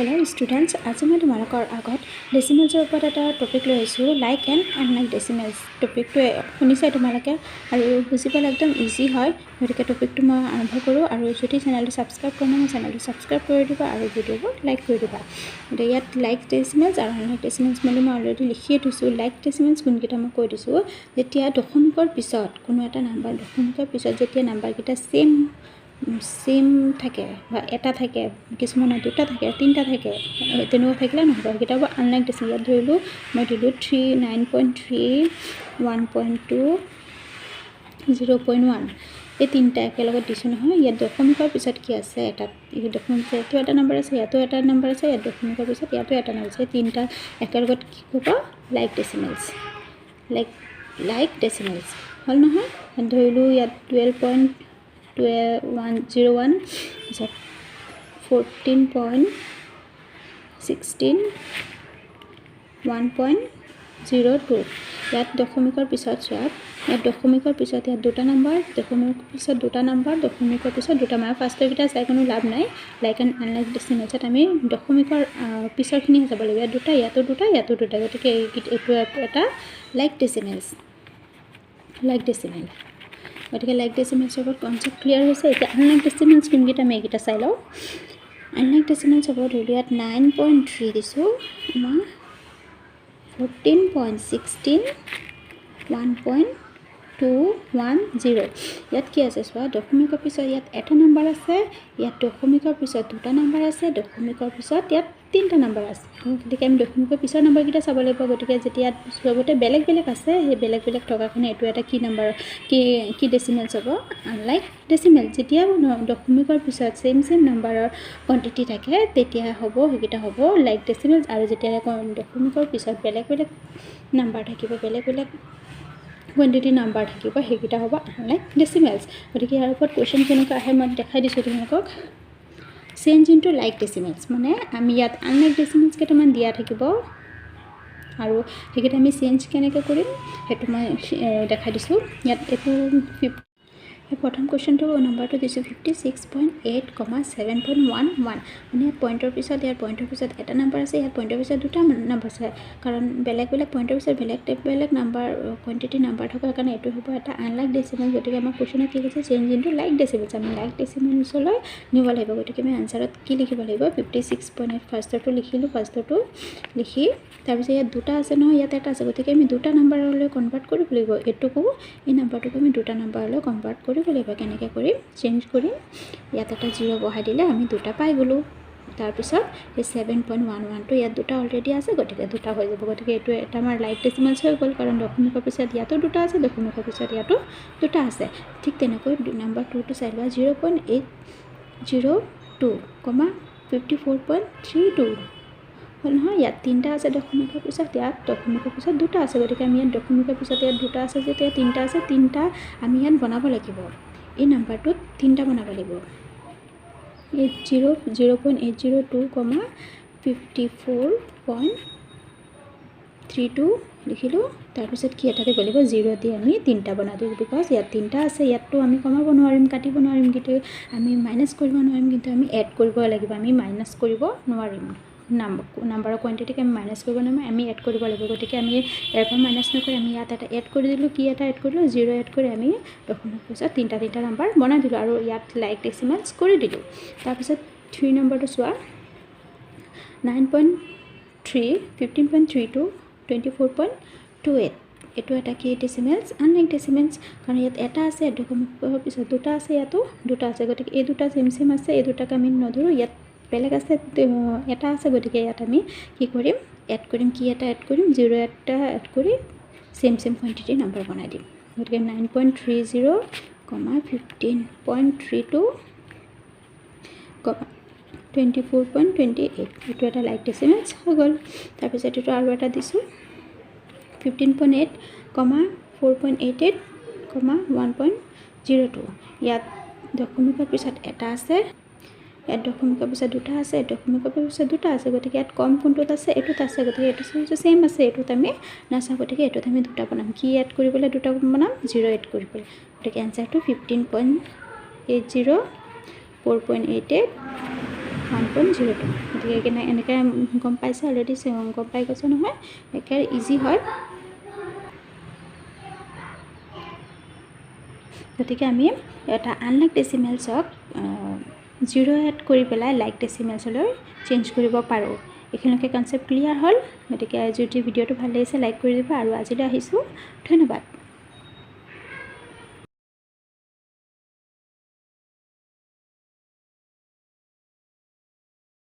Hello students, আজি মই তোমালোকৰ আগত ডেচিমেলছৰ ওপৰত এটা টপিক লৈ আহিছোঁ লাইক এণ্ড আনলাইক ডেচিমেলছ। টপিকটো শুনিছে তোমালোকে আৰু বুজি পালে একদম ইজি হয়। গতিকে টপিকটো মই আৰম্ভ কৰোঁ আৰু যদি চেনেলটো ছাবস্ক্ৰাইব কৰা নাই চেনেলটো ছাবস্ক্ৰাইব কৰি দিবা আৰু ভিডিঅ'বোৰ লাইক কৰি দিবা। গতিকে ইয়াত লাইক ডেচিমেলছ আৰু আনলাইক ডেচিমেলছ বুলি মই অলৰেডি লিখিয়ে থৈছোঁ। লাইক ডেচিমেলছ কোনকেইটা মই কৈ দিছোঁ, যেতিয়া দশমিকৰ পিছত কোনো এটা নাম্বাৰ দশমিকৰ পিছত যেতিয়া নাম্বাৰকেইটা সেম থাকে বা এটা থাকে, কিছুমানৰ দুটা থাকে, তিনিটা থাকে, তেনেকুৱা থাকিলে নহ'ব, সেইকেইটা হ'ব আনলাইক ডেচিমেল। ইয়াত ধৰিলোঁ মই দিলোঁ 3, 9.3, 1.2, 0.1 এই তিনিটা একেলগত দিছোঁ নহয়। ইয়াত দশমিকৰ পিছত কি আছে, এটাত দশমিক ইয়াতো এটা নম্বৰ আছে, ইয়াতো এটা নম্বৰ আছে, ইয়াত দশমিকৰ পিছত ইয়াতো এটা নম্বৰ আছে, তিনিটা একেলগত কি ক'ব, লাইক ডেচিমেলছ। লাইক ডেচিমেলছ হ'ল নহয়। ধৰিলোঁ ইয়াত 12.01 পিছত 14.16, 1.02 ইয়াত দশমিকৰ পিছত ইয়াত দশমিকৰ পিছত ইয়াত দুটা নম্বৰ, দশমিকৰ পিছত দুটা নম্বৰ, দশমিকৰ পিছত দুটা নম্বৰ। ফাৰ্ষ্টৰকেইটা চাই কোনো লাভ নাই। লাইক এণ্ড আনলাইক ডেচিমেলছত আমি দশমিকৰ পিছৰখিনি চাব লাগিব। ইয়াত দুটা, ইয়াতো দুটা, ইয়াতো দুটা, গতিকে এইটো এটা লাইক ডেচিমেলছ। গতিকে লাইক ডেচিমেলছৰ ওপৰত কনচেপ্ট ক্লিয়াৰ হৈছে। এতিয়া আনলাইক ডেচিমেলছ কোনকেইটা আমি এইকেইটা চাই লওঁ। আনলাইক ডেচিমেলছ হ'ব ধৰিলোঁ ইয়াত 9.3 দিছোঁ, আমাৰ 14.16, 1.210 ইয়াত কি আছে চোৱা, দশমিকৰ পিছত ইয়াত এটা নম্বৰ আছে, ইয়াত দশমিকৰ পিছত দুটা নম্বৰ আছে, দশমিকৰ পিছত ইয়াত তিনিটা নম্বৰ আছে। গতিকে আমি দশমিকৰ পিছৰ নম্বৰকেইটা চাব লাগিব। গতিকে যেতিয়া ইয়াত চবতে বেলেগ বেলেগ আছে, সেই বেলেগ বেলেগ থকাৰ কাৰণে এইটো এটা কি নম্বৰ, কি ডেচিমেলছ হ'ব, আনলাইক ডেচিমেল। যেতিয়া দশমিকৰ পিছত ছেম নম্বৰৰ কোৱান্টিটি থাকে তেতিয়া হ'ব সেইকেইটা হ'ব লাইক ডেচিমেলছ। আৰু যেতিয়া দশমিকৰ পিছত বেলেগ বেলেগ নম্বৰ থাকিব, বেলেগ বেলেগ কোৱান্টিটি নাম্বাৰ থাকিব, সেইকেইটা হ'ব আনলাইক ডেচিমেলছ। গতিকে ইয়াৰ ওপৰত কুৱেশ্যন কেনেকুৱা আহে মই দেখাই দিছোঁ তোমালোকক। চেঞ্জ ইনটু লাইক ডেচিমেলছ মানে আমি ইয়াত আনলাইক ডেচিমেলছ কেইটামান দিয়া থাকিব আৰু সেইকেইটা আমি চেঞ্জ কেনেকৈ কৰিম সেইটো মই দেখাই দিছোঁ। ইয়াত এইটো প্ৰথম কুৱেশ্যনটো নম্বৰটো দিছোঁ 56.8, 7.11 মানে ইয়াত পইণ্টৰ পিছত এটা নম্বৰ আছে, ইয়াত পইণ্টৰ পিছত দুটা নম্বৰ আছে, কাৰণ বেলেগ বেলেগ পইণ্টৰ পিছত বেলেগ নাম্বাৰ কোৱান্টিটি নাম্বাৰ থকাৰ কাৰণে এইটো হ'ব এটা আনলাইক ডেচিমেলছ। গতিকে আমাৰ কুৱেশ্যনত কি কৈছে, চেঞ্জ ইনটু লাইক ডেচিমেলছ। আমি লাইক ডেচিমেলছলৈ নিব লাগিব। গতিকে আমি আনচাৰত কি লিখিব লাগিব, 56.8 ফাৰ্ষ্টৰটো লিখিলোঁ, ফাৰ্ষ্টৰটো লিখি তাৰপিছত ইয়াত দুটা আছে নহয়, ইয়াত এটা আছে, গতিকে আমি দুটা নাম্বাৰলৈ কনভাৰ্ট কৰিব লাগিব। এইটোকো এই নাম্বাৰটোকো আমি দুটা নাম্বাৰলৈ কনভাৰ্ট কৰিব লাগিব। কেনেকৈ কৰিম, চেঞ্জ কৰিম, ইয়াত এটা 0 বহাই দিলে আমি দুটা পাই গ'লোঁ। তাৰপিছত এই 7.11টো ইয়াত দুটা অলৰেডি আছে, গতিকে দুটা হৈ যাব। গতিকে এইটো এটা আমাৰ লাইক ডেচিমেলছ হৈ গ'ল, কাৰণ দশমিকৰ পিছত ইয়াতো দুটা আছে, দশমিকৰ পিছত ইয়াতো দুটা আছে। ঠিক তেনেকৈ নম্বৰ 2টো চাই লোৱা, 0.802, 54.32 হ'ল নহয়। ইয়াত তিনিটা আছে দশমিকৰ পিছত, ইয়াত দশমিকৰ পিছত দুটা আছে, গতিকে আমি ইয়াত দশমিকৰ পিছত ইয়াত দুটা আছে যেতিয়া তিনিটা আছে, তিনিটা আমি ইয়াত বনাব লাগিব। এই নাম্বাৰটোত তিনিটা বনাব লাগিব। 0.802, 54.32 লিখিলোঁ। তাৰপিছত কি এটা দিব লাগিব, 0 দি আমি তিনিটা বনাই দিওঁ, বিকজ ইয়াত তিনিটা আছে, ইয়াততো আমি কমাব নোৱাৰিম, কাটিব নোৱাৰিম, কিন্তু আমি মাইনাছ কৰিব নোৱাৰিম, কিন্তু আমি এড কৰিব লাগিব। আমি মাইনাছ কৰিব নোৱাৰিম, নাম্বাৰৰ কোৱান্টিটিক আমি মাইনাছ কৰিব নোৱাৰিম, আমি এড কৰিব লাগিব। গতিকে আমি ইয়াৰ পৰা মাইনাছ নকৰি আমি ইয়াত এটা এড কৰি দিলোঁ। কি এটা এড কৰিলোঁ, 0 এড কৰি আমি দশমিকৰ পিছত তিনিটা নাম্বাৰ বনাই দিলোঁ আৰু ইয়াত লাইক ডেচিমেলছ কৰি দিলোঁ। তাৰপিছত 3 নম্বৰটো চোৱা, 9.3, 15.32, 24.28 এইটো এটা কি ডেচিমেলছ, আনলাইক ডেচিমেলছ। কাৰণ ইয়াত এটা আছে, দশমিকৰ পিছত দুটা আছে, ইয়াতো দুটা আছে, গতিকে এই দুটা ছেম আছে, এই দুটাক আমি নধৰোঁ। ইয়াত বেলেগ আছে, এটা আছে, গতিকে ইয়াত আমি কি কৰিম, এড কৰিম। কি এটা এড কৰিম, 0 এটা এড কৰি ছেম কোৱান্টিটি নাম্বাৰ বনাই দিম। গতিকে 9.30, 15.32, 24.28 এইটো এটা লাইক ডেচিমেলছ হৈ গ'ল। তাৰপিছত এইটো আৰু এটা দিছোঁ, 15.8, 4.88, 1.02 ইয়াত দশমিকৰ পিছত এটা আছে, ইয়াত দশমিকৰ পিছত দুটা আছে, দশমিকৰ পিছত দুটা আছে, গতিকে ইয়াত কম কোনটোত আছে, এইটোত আছে, গতিকে এইটো ছেম আছে, এইটোত আমি নাচাওঁ, গতিকে এইটোত আমি দুটা বনাম। কি এড কৰিবলৈ দুটা বনাম, 0 এড কৰিবলৈ। গতিকে এনচাৰটো 15.80, 4.88 1.02 গতিকে এনেকৈ গম পাইছে অলৰেডি গম পাই গৈছে নহয় একেবাৰে ইজি হয় গতিকে আমি এটা আনলাইক ডেচিমেলছক 0 এড কৰি পেলাই লাইক ডেচিমেলছলৈ চেঞ্জ কৰিব পাৰোঁ এইখিনিলৈকে কনচেপ্ট ক্লিয়াৰ হ'ল গতিকে যদি ভিডিঅ'টো ভাল লাগিছে লাইক কৰি দিব আৰু আজিলৈ আহিছোঁ ধন্যবাদ